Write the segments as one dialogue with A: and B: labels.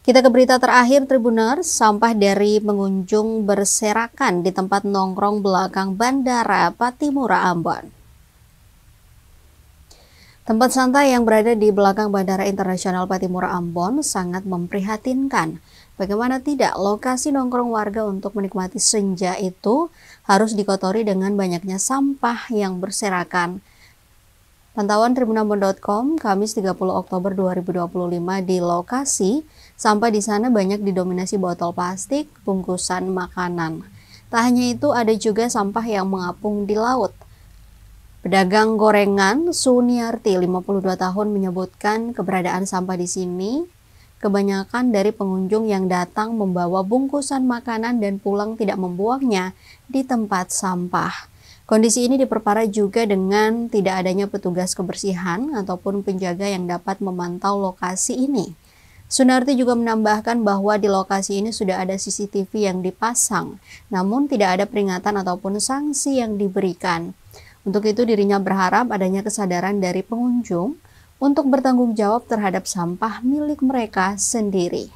A: Kita ke berita terakhir, Tribuners. Sampah dari pengunjung berserakan di tempat nongkrong belakang Bandara Patimura, Ambon. Tempat santai yang berada di belakang Bandara Internasional Patimura, Ambon sangat memprihatinkan. Bagaimana tidak, lokasi nongkrong warga untuk menikmati senja itu harus dikotori dengan banyaknya sampah yang berserakan. Pantauan tribunambon.com, Kamis 30 Oktober 2025 di lokasi, sampah di sana banyak didominasi botol plastik, bungkusan makanan. Tak hanya itu, ada juga sampah yang mengapung di laut. Pedagang gorengan Suniarti, 52 tahun, menyebutkan keberadaan sampah di sini. Kebanyakan dari pengunjung yang datang membawa bungkusan makanan dan pulang tidak membuangnya di tempat sampah. Kondisi ini diperparah juga dengan tidak adanya petugas kebersihan ataupun penjaga yang dapat memantau lokasi ini. Sunarti juga menambahkan bahwa di lokasi ini sudah ada CCTV yang dipasang, namun tidak ada peringatan ataupun sanksi yang diberikan. Untuk itu dirinya berharap adanya kesadaran dari pengunjung untuk bertanggung jawab terhadap sampah milik mereka sendiri.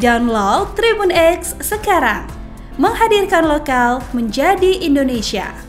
B: Download Tribun X sekarang, menghadirkan lokal menjadi Indonesia.